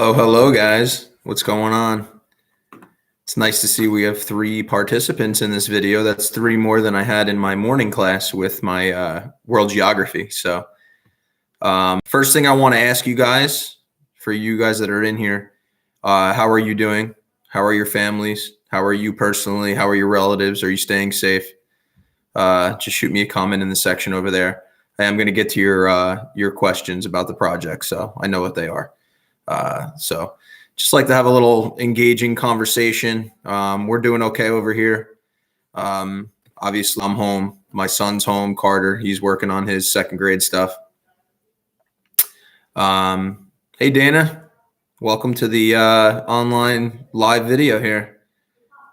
Oh, hello, guys. What's going on? It's nice to see we have three participants in this video. That's three more than I had in my morning class with my world geography. So, first thing I want to ask you guys, for you guys that are in here, how are you doing? How are your families? How are you personally? How are your relatives? Are you staying safe? Just shoot me a comment in the section over there. I am going to get to your questions about the project, so I know what they are. So just like to have a little engaging conversation. We're doing okay over here. Obviously, I'm home. My son's home, Carter. He's working on his second grade stuff. Hey, Dana. Welcome to the online live video here.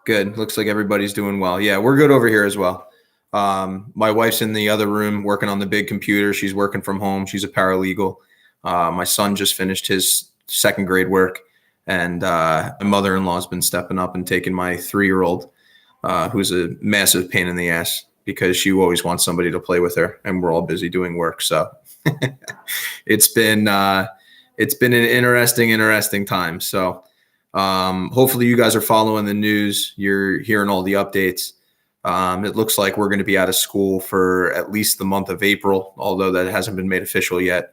Good. Looks like everybody's doing well. Yeah, we're good over here as well. My wife's in the other room working on the big computer. She's working from home. She's a paralegal. My son just finished his second grade work, and my mother-in-law's been stepping up and taking my 3-year-old, who's a massive pain in the ass because she always wants somebody to play with her, and we're all busy doing work. So it's been an interesting time. So hopefully you guys are following the news. You're hearing all the updates. It looks like we're going to be out of school for at least the month of April, although that hasn't been made official yet.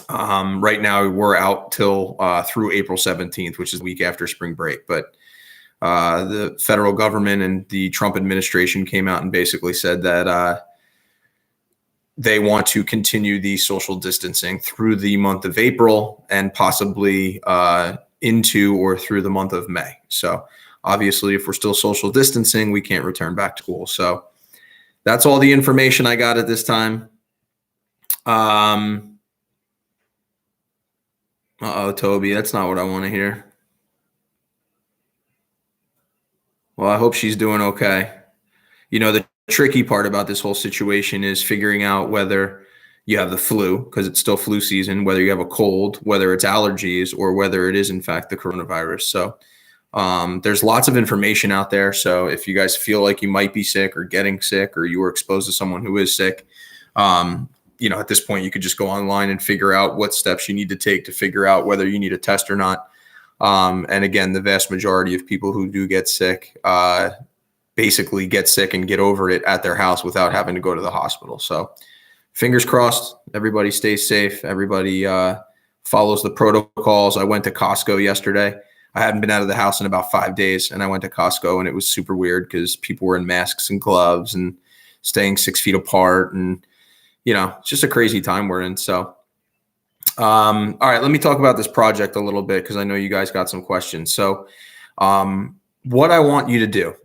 Right now we're out till through April 17th, which is the week after spring break. But the federal government and the Trump administration came out and basically said that they want to continue the social distancing through the month of April and possibly into or through the month of May. So obviously, if we're still social distancing, we can't return back to school. So that's all the information I got at this time. Uh-oh, Toby, that's not what I want to hear. Well, I hope she's doing okay. You know, the tricky part about this whole situation is figuring out whether you have the flu, because it's still flu season, whether you have a cold, whether it's allergies, or whether it is, in fact, the coronavirus. So there's lots of information out there. So if you guys feel like you might be sick or getting sick, or you were exposed to someone who is sick, at this point, you could just go online and figure out what steps you need to take to figure out whether you need a test or not. And again, the vast majority of people who do get sick basically get sick and get over it at their house without having to go to the hospital. So fingers crossed, everybody stays safe. Everybody follows the protocols. I went to Costco yesterday. I hadn't been out of the house in about 5 days, and I went to Costco, and it was super weird because people were in masks and gloves and staying 6 feet apart, and it's just a crazy time we're in. So, all right, let me talk about this project a little bit because I know you guys got some questions. So, what I want you to do,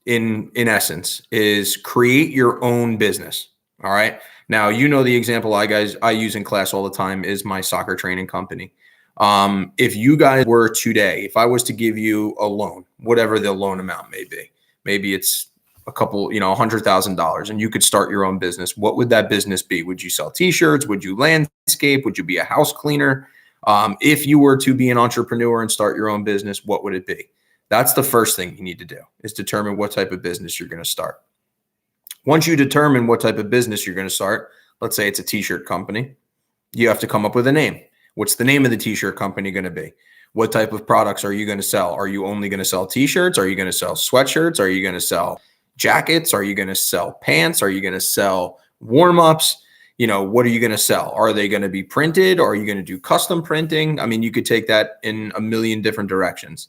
in essence, is create your own business. All right. Now, the example I use in class all the time is my soccer training company. If you guys were today, if I was to give you a loan, whatever the loan amount may be, maybe it's a couple, $100,000, and you could start your own business. What would that business be? Would you sell t-shirts? Would you landscape? Would you be a house cleaner? If you were to be an entrepreneur and start your own business, what would it be? That's the first thing you need to do, is determine what type of business you're going to start. Once you determine what type of business you're going to start, let's say it's a t-shirt company, you have to come up with a name. What's the name of the t-shirt company going to be? What type of products are you going to sell? Are you only going to sell t-shirts? Are you going to sell sweatshirts? Are you going to sell jackets? Are you going to sell pants? Are you going to sell warm-ups? What are you going to sell? Are they going to be printed? Or are you going to do custom printing? I mean, you could take that in a million different directions.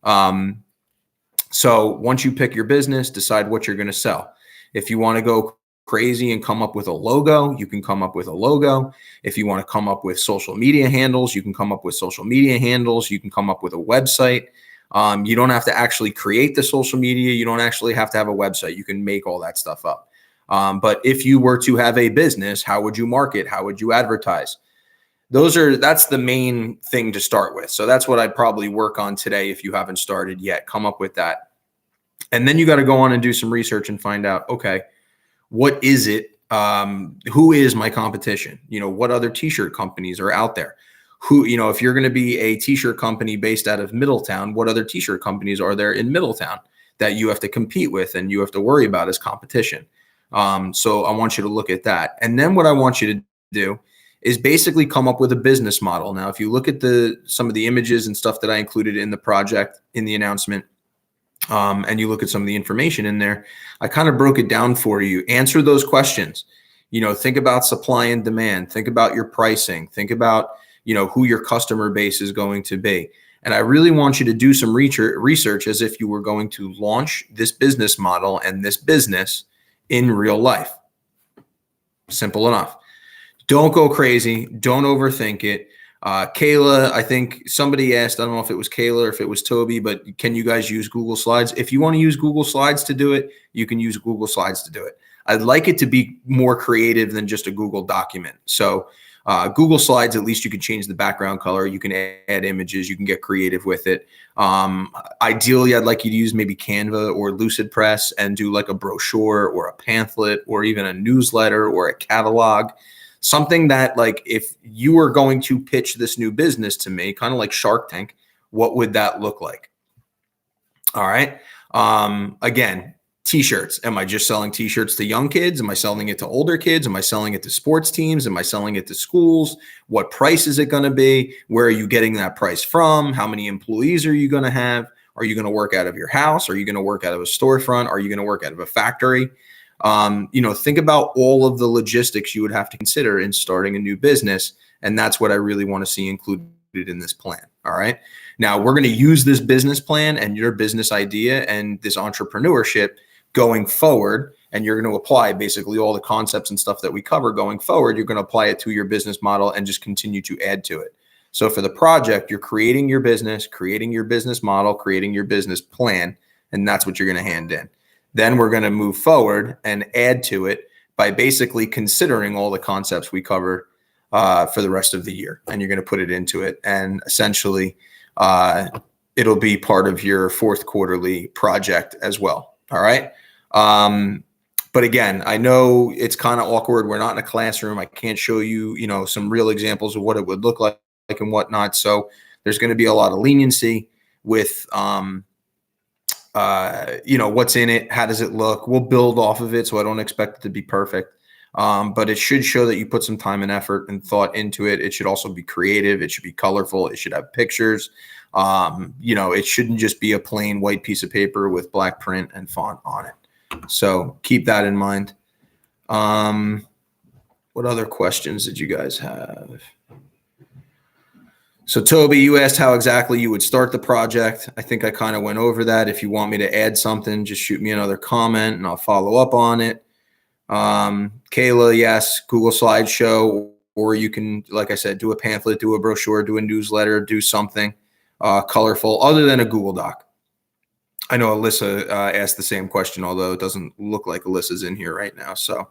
So once you pick your business, decide what you're going to sell. If you want to go crazy and come up with a logo, you can come up with a logo. If you want to come up with social media handles, you can come up with social media handles. You can come up with a website. You don't have to actually create the social media. You don't actually have to have a website. You can make all that stuff up. But if you were to have a business, how would you market? How would you advertise? That's the main thing to start with. So that's what I'd probably work on today if you haven't started yet. Come up with that. And then you got to go on and do some research and find out, okay, what is it? Who is my competition? What other t-shirt companies are out there? If you're going to be a t-shirt company based out of Middletown, what other t-shirt companies are there in Middletown that you have to compete with and you have to worry about as competition? So I want you to look at that. And then what I want you to do is basically come up with a business model. Now, if you look at some of the images and stuff that I included in the project, in the announcement, and you look at some of the information in there, I kind of broke it down for you. Answer those questions. Think about supply and demand. Think about your pricing. Think about, who your customer base is going to be. And I really want you to do some research as if you were going to launch this business model and this business in real life. Simple enough. Don't go crazy. Don't overthink it. Kayla, I think somebody asked, I don't know if it was Kayla or if it was Toby, but can you guys use Google Slides? If you want to use Google Slides to do it, you can use Google Slides to do it. I'd like it to be more creative than just a Google document. So Google Slides, at least you can change the background color. You can add images. You can get creative with it. Ideally, I'd like you to use maybe Canva or LucidPress and do like a brochure or a pamphlet or even a newsletter or a catalog. Something that, like, if you were going to pitch this new business to me, kind of like Shark Tank, what would that look like? All right. Again, T-shirts. Am I just selling T-shirts to young kids? Am I selling it to older kids? Am I selling it to sports teams? Am I selling it to schools? What price is it going to be? Where are you getting that price from? How many employees are you going to have? Are you going to work out of your house? Are you going to work out of a storefront? Are you going to work out of a factory? Think about all of the logistics you would have to consider in starting a new business. And that's what I really want to see included in this plan. All right. Now we're going to use this business plan and your business idea and this entrepreneurship going forward. And you're going to apply basically all the concepts and stuff that we cover going forward. You're going to apply it to your business model and just continue to add to it. So for the project, you're creating your business model, creating your business plan, and that's what you're going to hand in. Then we're going to move forward and add to it by basically considering all the concepts we cover for the rest of the year. And you're going to put it into it. And essentially, it'll be part of your fourth quarterly project as well. All right. But again, I know it's kind of awkward. We're not in a classroom. I can't show you, some real examples of what it would look like and whatnot. So there's going to be a lot of leniency with, what's in it, how does it look? We'll build off of it, so I don't expect it to be perfect. But it should show that you put some time and effort and thought into it. It should also be creative. It should be colorful. It should have pictures. It shouldn't just be a plain white piece of paper with black print and font on it. So keep that in mind. What other questions did you guys have? So Toby, you asked how exactly you would start the project. I think I kind of went over that. If you want me to add something, just shoot me another comment and I'll follow up on it. Kayla, yes, Google Slideshow, or you can, like I said, do a pamphlet, do a brochure, do a newsletter, do something colorful other than a Google Doc. I know Alyssa asked the same question, although it doesn't look like Alyssa's in here right now. So,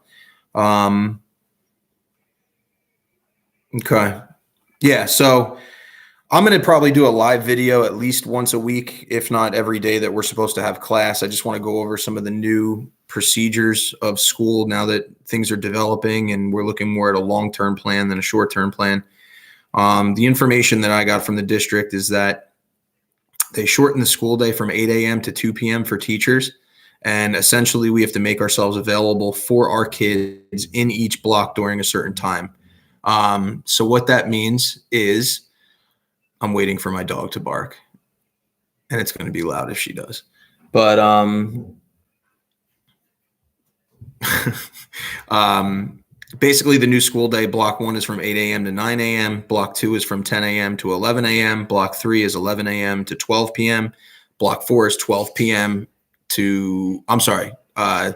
okay. Yeah, so I'm going to probably do a live video at least once a week, if not every day that we're supposed to have class. I just want to go over some of the new procedures of school now that things are developing and we're looking more at a long-term plan than a short-term plan. The information that I got from the district is that they shorten the school day from 8 a.m. to 2 p.m. for teachers. And essentially we have to make ourselves available for our kids in each block during a certain time. So what that means is I'm waiting for my dog to bark, and it's going to be loud if she does. But basically the new school day, block 1 is from 8 a.m. to 9 a.m. Block 2 is from 10 a.m. to 11 a.m. Block 3 is 11 a.m. to 12 p.m. Block 4 is 12 p.m. to, block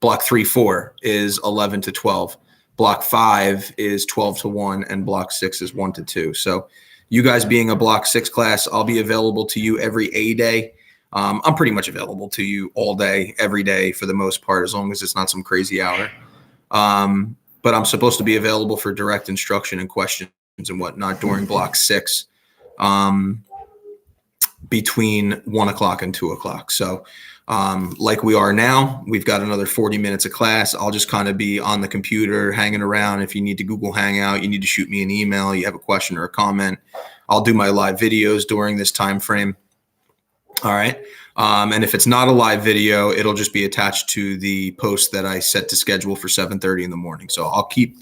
3-4 is 11 to 12. Block 5 is 12 to 1, and block 6 is 1 to 2. So you guys being a block 6 class, I'll be available to you every A day. I'm pretty much available to you all day, every day for the most part, as long as it's not some crazy hour. But I'm supposed to be available for direct instruction and questions and whatnot during block 6 between 1 o'clock and 2 o'clock. So like we are now, we've got another 40 minutes of class. I'll just kind of be on the computer hanging around. If you need to Google Hangout, you need to shoot me an email, you have a question or a comment, I'll do my live videos during this time frame. All right. And if it's not a live video, it'll just be attached to the post that I set to schedule for 7:30 in the morning. So I'll keep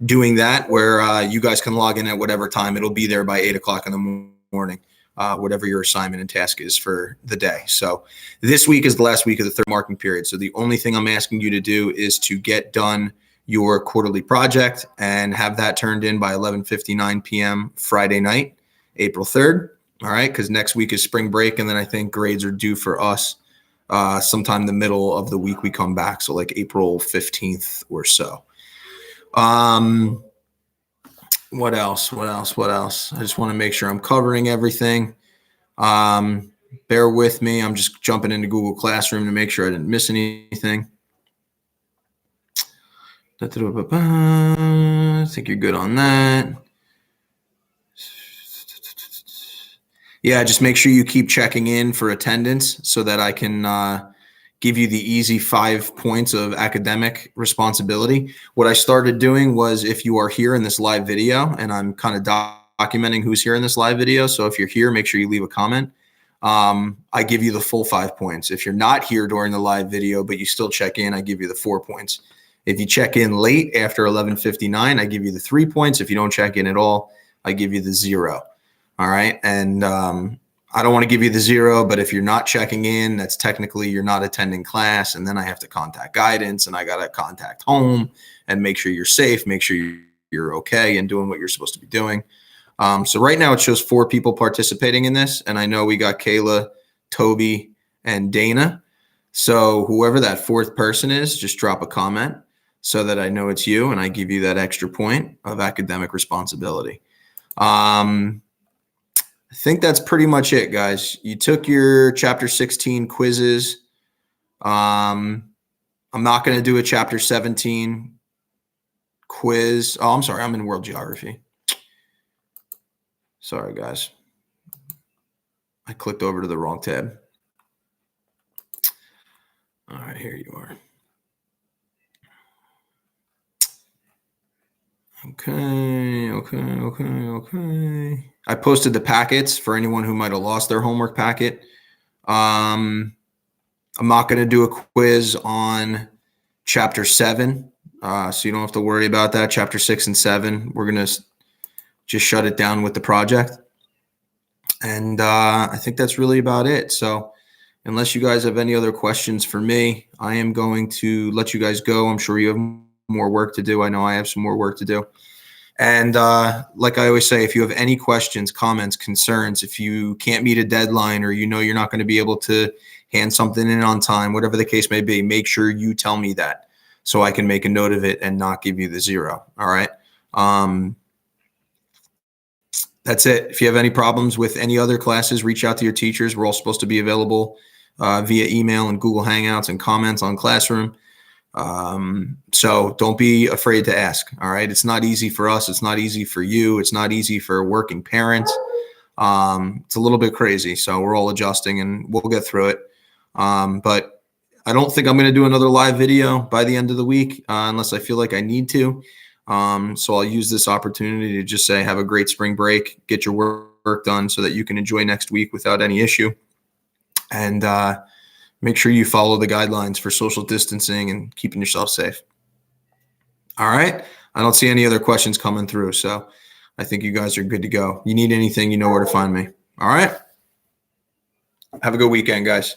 doing that where you guys can log in at whatever time. It'll be there by 8 o'clock in the morning, whatever your assignment and task is for the day. So this week is the last week of the third marking period. So the only thing I'm asking you to do is to get done your quarterly project and have that turned in by 11:59 p.m. Friday night, April 3rd. All right, because next week is spring break, and then I think grades are due for us sometime in the middle of the week we come back, so like April 15th or so. What else? I just want to make sure I'm covering everything. Bear with me. I'm just jumping into Google Classroom to make sure I didn't miss anything. I think you're good on that. Yeah, just make sure you keep checking in for attendance so that I can give you the easy 5 points of academic responsibility. What I started doing was, if you are here in this live video, and I'm kind of documenting who's here in this live video, so if you're here, make sure you leave a comment. I give you the full 5 points. If you're not here during the live video, but you still check in, I give you the 4 points. If you check in late after 11:59, I give you the 3 points. If you don't check in at all, I give you the 0. All right. And I don't want to give you the 0, but if you're not checking in, that's technically you're not attending class. And then I have to contact guidance, and I got to contact home and make sure you're safe, make sure you're okay and doing what you're supposed to be doing. So right now it shows 4 people participating in this. And I know we got Kayla, Toby, and Dana. So whoever that 4th person is, just drop a comment so that I know it's you, and I give you that extra point of academic responsibility. I think that's pretty much it, guys. You took your chapter 16 quizzes. I'm not going to do a chapter 17 quiz. Oh, I'm sorry. I'm in world geography. Sorry, guys. I clicked over to the wrong tab. All right, here you are. Okay. I posted the packets for anyone who might have lost their homework packet. I'm not going to do a quiz on chapter 7, so you don't have to worry about that. Chapter 6 and 7, we're going to just shut it down with the project. And I think that's really about it. So unless you guys have any other questions for me, I am going to let you guys go. I'm sure you have more work to do. I know I have some more work to do. And like I always say, if you have any questions, comments, concerns, if you can't meet a deadline, or you know you're not going to be able to hand something in on time, whatever the case may be, make sure you tell me that so I can make a note of it and not give you the 0. All right. That's it. If you have any problems with any other classes, reach out to your teachers. We're all supposed to be available via email and Google Hangouts and comments on Classroom. So don't be afraid to ask. All right. It's not easy for us. It's not easy for you. It's not easy for working parents. It's a little bit crazy. So we're all adjusting, and we'll get through it. But I don't think I'm going to do another live video by the end of the week, unless I feel like I need to. So I'll use this opportunity to just say, have a great spring break, get your work done so that you can enjoy next week without any issue. And, make sure you follow the guidelines for social distancing and keeping yourself safe. All right. I don't see any other questions coming through, so I think you guys are good to go. You need anything, you know where to find me. All right. Have a good weekend, guys.